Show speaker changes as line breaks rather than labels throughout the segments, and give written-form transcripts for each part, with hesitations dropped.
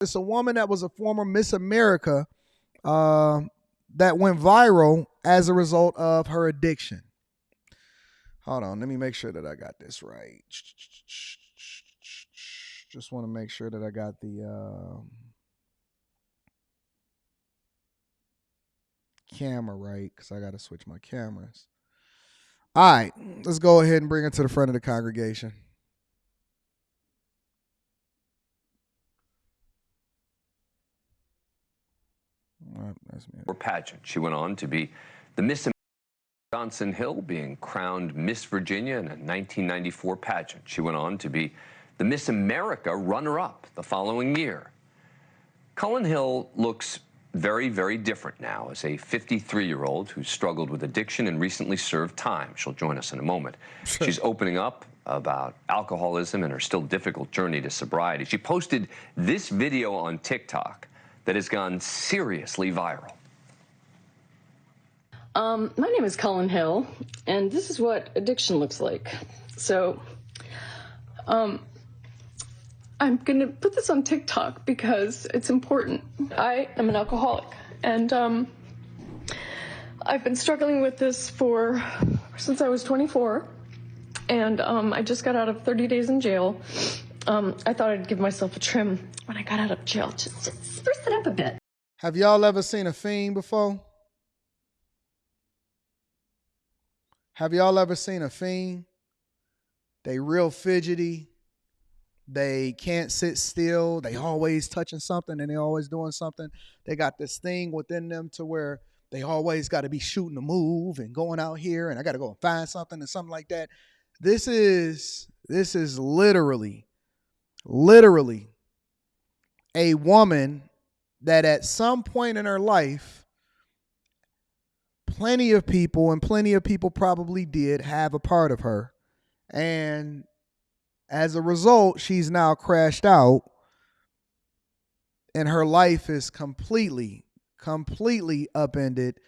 It's a woman that was a former Miss America that went viral as a result of her addiction. Hold on, let me make sure that I got this right. Just want to make sure that I got the camera right because I got to switch my cameras. All right, let's go ahead and bring it to the front of the congregation.
That's me. Or pageant. She went on to be the Miss Cullen Hill, being crowned Miss Virginia in a 1994 pageant. She went on to be the Miss America runner-up the following year. Cullen Hill looks very, very different now as a 53-year-old who struggled with addiction and recently served time. She'll join us in a moment. She's opening up about alcoholism and her still difficult journey to sobriety. She posted this video on TikTok that has gone seriously viral.
My name is Cullen Hill, and this is what addiction looks like. So, I'm going to put this on TikTok because it's important. I am an alcoholic, and I've been struggling with this since I was 24, and I just got out of 30 days in jail. I thought I'd give myself a trim when I got out of jail, just spruce it up a bit.
Have y'all ever seen a fiend before? Have y'all ever seen a fiend? They real fidgety. They can't sit still. They always touching something and they always doing something. They got this thing within them to where they always got to be shooting a move and going out here and I got to go and find something and something like that. This is literally a woman that at some point in her life, plenty of people probably did have a part of her. And as a result, she's now crashed out and her life is completely upended.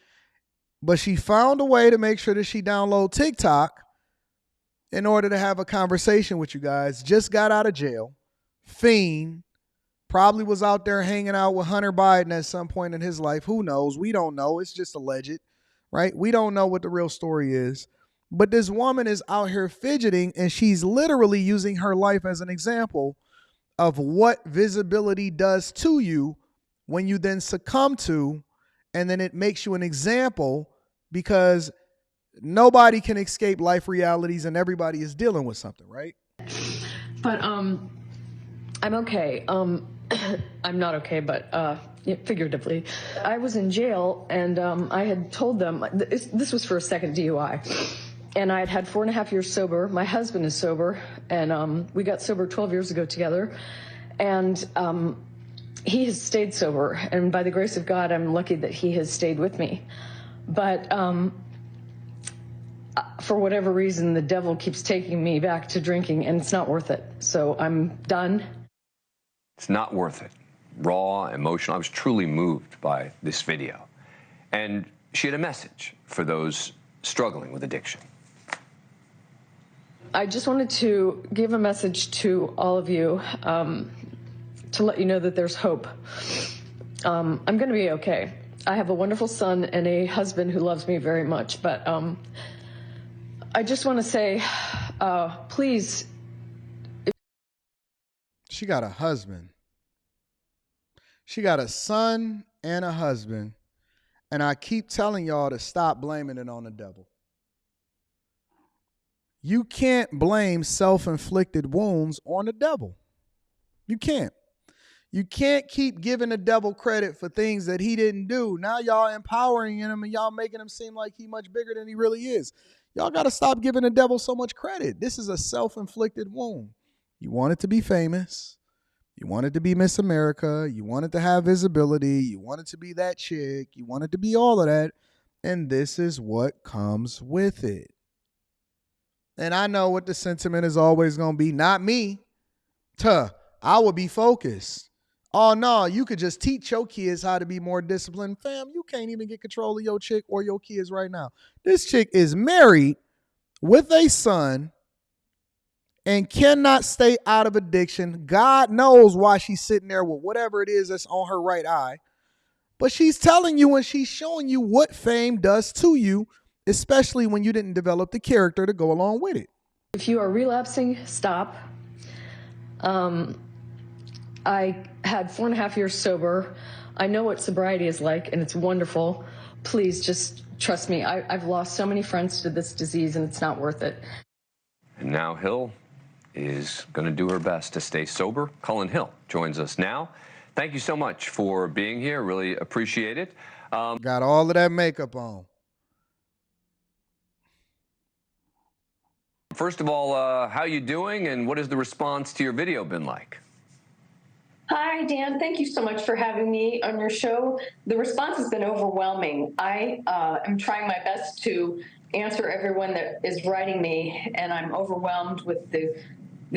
But she found a way to make sure that she download TikTok in order to have a conversation with you guys. Just got out of jail. Fiend. Probably was out there hanging out with Hunter Biden at some point in his life. Who knows? We don't know. It's just alleged, right? We don't know what the real story is. But this woman is out here fidgeting and she's literally using her life as an example of what visibility does to you when you then succumb to, and then it makes you an example because nobody can escape life realities and everybody is dealing with something, right?
But I'm okay. I'm not okay, but figuratively. I was in jail, and I had told them, this was for a second DUI, and I had had 4.5 years sober. My husband is sober, and we got sober 12 years ago together, and he has stayed sober, and by the grace of God, I'm lucky that he has stayed with me. But for whatever reason, the devil keeps taking me back to drinking, and it's not worth it. So I'm done.
It's not worth it. Raw, emotional. I was truly moved by this video. And she had a message for those struggling with addiction.
I just wanted to give a message to all of you to let you know that there's hope. I'm going to be okay. I have a wonderful son and a husband who loves me very much, but I just want to say, please.
She got a husband. She got a son and a husband. And I keep telling y'all to stop blaming it on the devil. You can't blame self-inflicted wounds on the devil. You can't. You can't keep giving the devil credit for things that he didn't do. Now y'all empowering him and y'all making him seem like he much bigger than he really is. Y'all got to stop giving the devil so much credit. This is a self-inflicted wound. You wanted to be famous. You wanted to be Miss America. You wanted to have visibility. You wanted to be that chick. You wanted to be all of that. And this is what comes with it. And I know what the sentiment is always going to be. Not me. I will be focused. Oh, no, you could just teach your kids how to be more disciplined. Fam, you can't even get control of your chick or your kids right now. This chick is married with a son and cannot stay out of addiction. God knows why she's sitting there with whatever it is that's on her right eye. But she's telling you and she's showing you what fame does to you, especially when you didn't develop the character to go along with it.
If you are relapsing, stop. I had 4.5 years sober. I know what sobriety is like, and it's wonderful. Please just trust me. I've lost so many friends to this disease, and it's not worth it.
And now Hill is going to do her best to stay sober. Cullen Hill joins us now. Thank you so much for being here. Really appreciate it.
Got all of that makeup on.
First of all, how you doing, and what has the response to your video been like?
Hi, Dan. Thank you so much for having me on your show. The response has been overwhelming. I am trying my best to answer everyone that is writing me, and I'm overwhelmed with the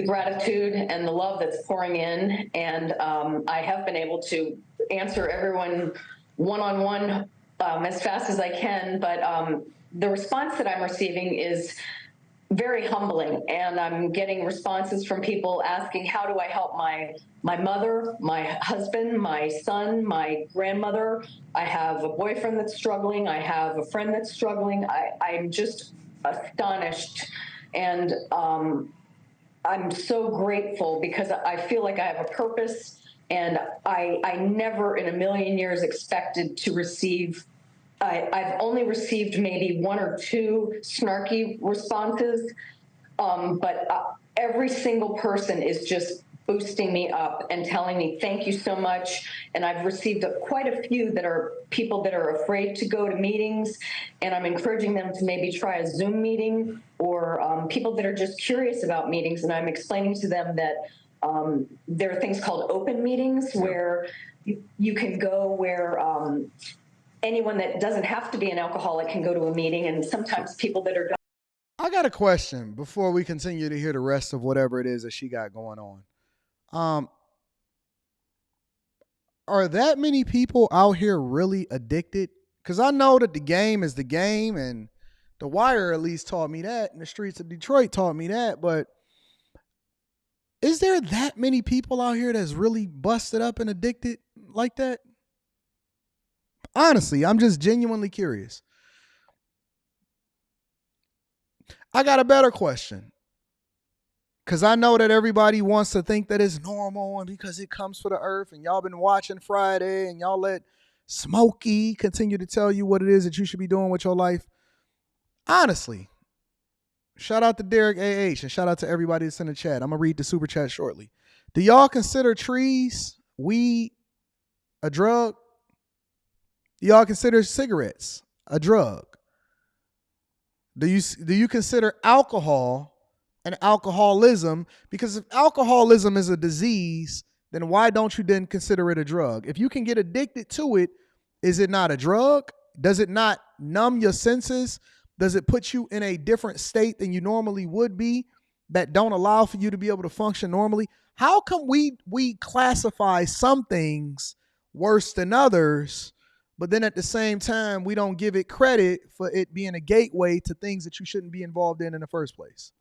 gratitude and the love that's pouring in. And I have been able to answer everyone one-on-one as fast as I can, but the response that I'm receiving is very humbling, and I'm getting responses from people asking, how do I help my mother, my husband, my son, my grandmother? I have a boyfriend that's struggling. I have a friend that's struggling. I'm just astonished, and I'm so grateful because I feel like I have a purpose, and I never in a million years expected to receive. I've only received maybe 1 or 2 snarky responses, but every single person is just boosting me up and telling me thank you so much. And I've received quite a few that are people that are afraid to go to meetings, and I'm encouraging them to maybe try a Zoom meeting, or people that are just curious about meetings, and I'm explaining to them that there are things called open meetings where you can go where anyone that doesn't have to be an alcoholic can go to a meeting, and sometimes people that are.
I got a question before we continue to hear the rest of whatever it is that she got going on. Are that many people out here really addicted? Because I know that the game is the game, and The Wire at least taught me that, and the streets of Detroit taught me that, but is there that many people out here that's really busted up and addicted like that? Honestly, I'm just genuinely curious. I got a better question. Because I know that everybody wants to think that it's normal, and because it comes for the earth, and y'all been watching Friday, and y'all let Smokey continue to tell you what it is that you should be doing with your life. Honestly, shout out to Derek AH, and shout out to everybody that's in the chat. I'm going to read the super chat shortly. Do y'all consider trees, weed, a drug? Do y'all consider cigarettes a drug? Do you consider alcohol and alcoholism? Because if alcoholism is a disease, then why don't you then consider it a drug? If you can get addicted to it, is it not a drug? Does it not numb your senses? Does it put you in a different state than you normally would be that don't allow for you to be able to function normally? How come we classify some things worse than others, but then at the same time, we don't give it credit for it being a gateway to things that you shouldn't be involved in the first place?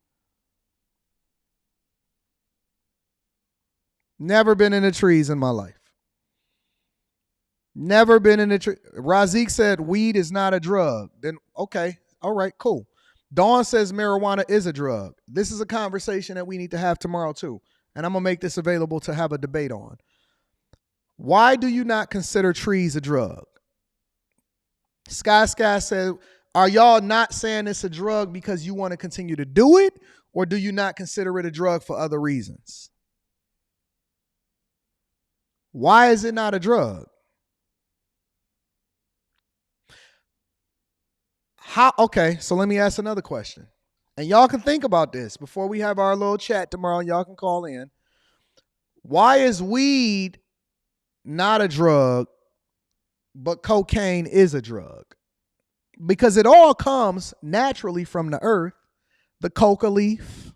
Never been in the trees in my life. Never been in the tree. Razik said weed is not a drug. Then, okay. All right, cool. Dawn says marijuana is a drug. This is a conversation that we need to have tomorrow too. And I'm going to make this available to have a debate on. Why do you not consider trees a drug? Sky said, are y'all not saying it's a drug because you want to continue to do it, or do you not consider it a drug for other reasons? Why is it not a drug? Okay, so let me ask another question. And y'all can think about this before we have our little chat tomorrow. Y'all can call in. Why is weed not a drug, but cocaine is a drug? Because it all comes naturally from the earth, the coca leaf.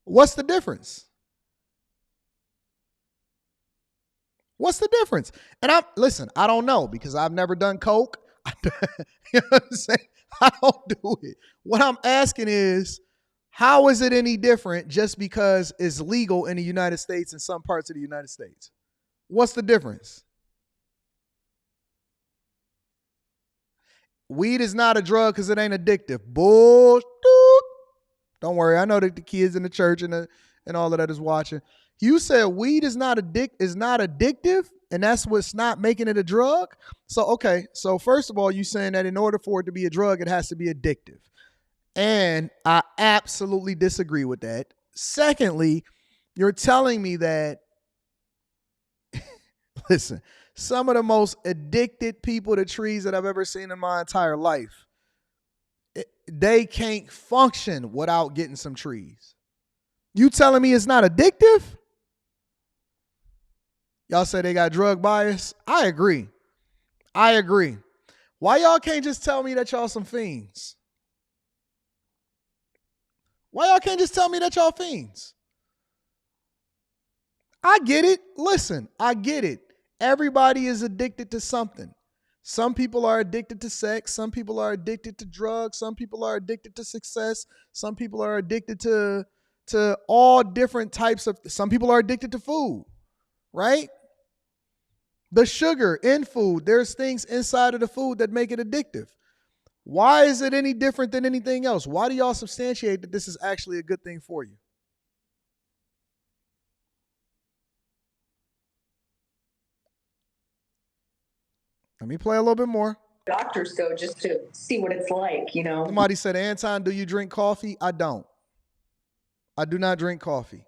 What's the difference? What's the difference? And listen, I don't know because I've never done coke. You know what I'm saying? I don't do it. What I'm asking is, How is it any different just because it's legal in the United States in some parts of the United States? What's the difference? Weed is not a drug because it ain't addictive. Bull. Don't worry. I know that the kids in the church and all of that is watching. You said weed is not addictive, and that's what's not making it a drug. So, okay. So first of all, you saying that in order for it to be a drug, it has to be addictive. And I absolutely disagree with that. Secondly, you're telling me that, listen, some of the most addicted people to trees that I've ever seen in my entire life, they can't function without getting some trees. You telling me it's not addictive? Y'all say they got drug bias. I agree. Why y'all can't just tell me that y'all some fiends? Why y'all can't just tell me that y'all fiends? I get it. Listen, I get it. Everybody is addicted to something. Some people are addicted to sex. Some people are addicted to drugs. Some people are addicted to success. Some people are addicted to all different types of, some people are addicted to food, right? The sugar in food, there's things inside of the food that make it addictive. Why is it any different than anything else? Why do y'all substantiate that this is actually a good thing for you? Let me play a little bit more.
Doctors go just to see what it's like, you know.
Somebody said, Anton, do you drink coffee? I don't. I do not drink coffee.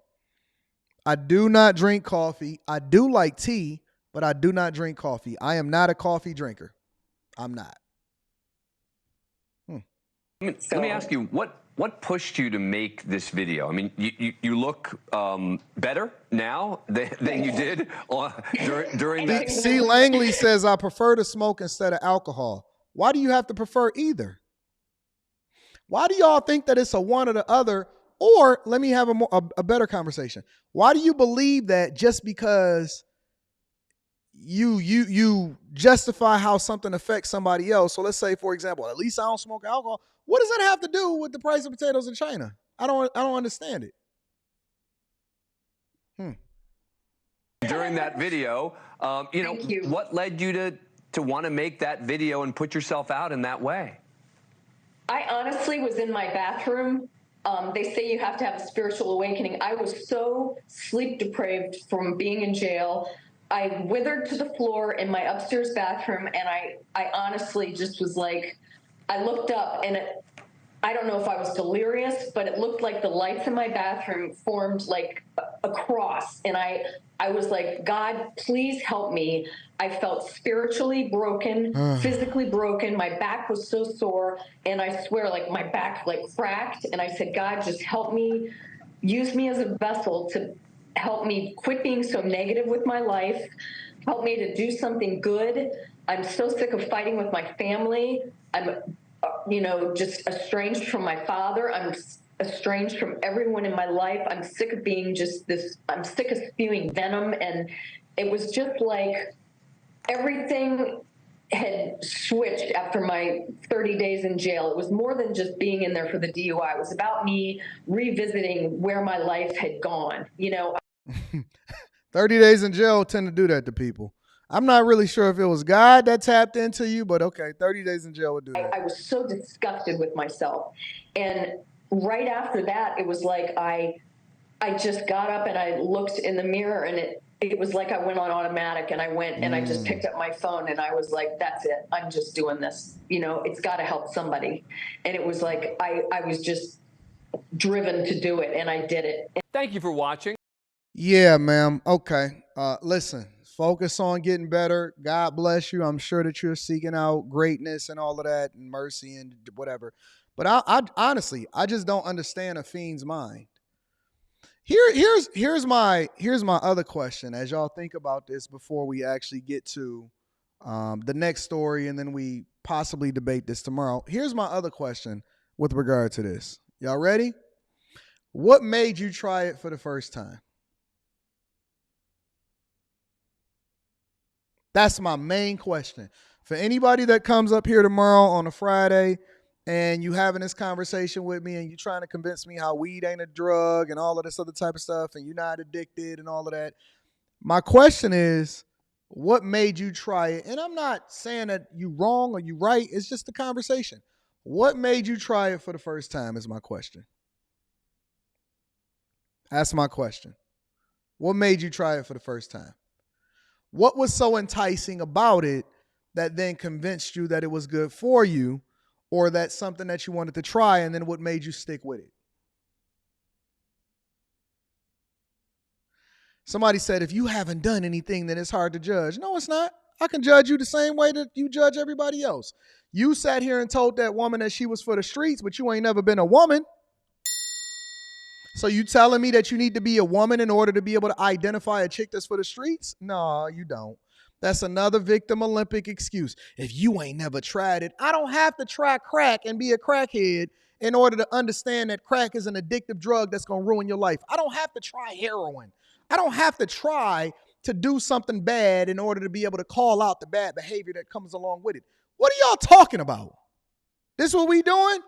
I do like tea, but I do not drink coffee. I am not a coffee drinker. I'm not.
Let me ask you, what pushed you to make this video? I mean, you look better now than you did during that.
C. Langley says, I prefer to smoke instead of alcohol. Why do you have to prefer either? Why do y'all think that it's a one or the other? Or let me have a better conversation. Why do you believe that just because you justify how something affects somebody else? So let's say, for example, at least I don't smoke alcohol. What does that have to do with the price of potatoes in China? I don't understand it.
During that video, what led you to want to make that video and put yourself out in that way?
I honestly was in my bathroom. They say you have to have a spiritual awakening. I was so sleep deprived from being in jail. I withered to the floor in my upstairs bathroom, and I honestly just was like, I looked up, and I don't know if I was delirious, but it looked like the lights in my bathroom formed like a cross. And I was like, God, please help me. I felt spiritually broken, physically broken. My back was so sore. And I swear, like, my back like cracked. And I said, God, just help me, use me as a vessel to help me quit being so negative with my life. Help me to do something good. I'm so sick of fighting with my family. I'm just estranged from my father. I'm estranged from everyone in my life. I'm sick of being I'm sick of spewing venom. And it was just like everything had switched after my 30 days in jail. It was more than just being in there for the DUI. It was about me revisiting where my life had gone,
30 days in jail tend to do that to people. I'm not really sure if it was God that tapped into you, but okay, 30 days in jail would do that.
I was so disgusted with myself. And right after that, it was like I just got up and I looked in the mirror, and it was like I went on automatic, and I went and I just picked up my phone, and I was like, that's it. I'm just doing this. It's got to help somebody. And it was like I was just driven to do it, and I did it.
Thank you for watching.
Yeah, ma'am. Okay. Listen, focus on getting better. God bless you. I'm sure that you're seeking out greatness and all of that, and mercy and whatever. But I honestly, I just don't understand a fiend's mind. Here's my other question as y'all think about this before we actually get to the next story, and then we possibly debate this tomorrow. Here's my other question with regard to this. Y'all ready? What made you try it for the first time? That's my main question. For anybody that comes up here tomorrow on a Friday and you having this conversation with me and you trying to convince me how weed ain't a drug and all of this other type of stuff and you're not addicted and all of that. My question is, what made you try it? And I'm not saying that you wrong or you right. It's just a conversation. What made you try it for the first time is my question. That's my question. What made you try it for the first time? What was so enticing about it that then convinced you that it was good for you, or that's something that you wanted to try, and then what made you stick with it? Somebody said, if you haven't done anything, then it's hard to judge. No, it's not. I can judge you the same way that you judge everybody else. You sat here and told that woman that she was for the streets, but you ain't never been a woman. So you telling me that you need to be a woman in order to be able to identify a chick that's for the streets? No, you don't. That's another victim Olympic excuse. If you ain't never tried it, I don't have to try crack and be a crackhead in order to understand that crack is an addictive drug that's going to ruin your life. I don't have to try heroin. I don't have to try to do something bad in order to be able to call out the bad behavior that comes along with it. What are y'all talking about? This what we doing?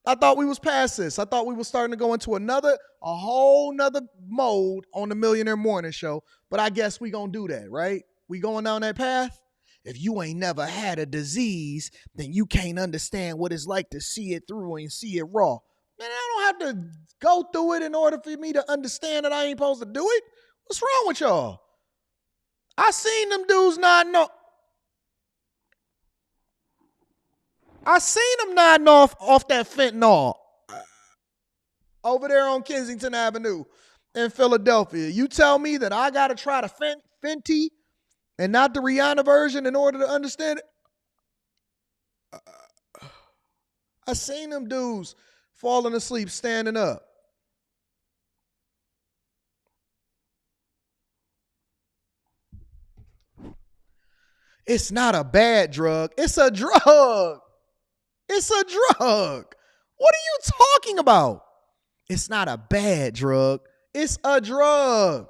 I thought we was past this. I thought we were starting to go into a whole nother mode on the Millionaire Morning Show. But I guess we gonna do that, right? We going down that path? If you ain't never had a disease, then you can't understand what it's like to see it through and see it raw. Man, I don't have to go through it in order for me to understand that I ain't supposed to do it. What's wrong with y'all? I seen them dudes not know. I seen them nodding off that fentanyl over there on Kensington Avenue in Philadelphia. You tell me that I got to try the Fenty and not the Rihanna version in order to understand it? I seen them dudes falling asleep, standing up. It's not a bad drug. It's a drug. It's a drug. What are you talking about? It's not a bad drug. It's a drug.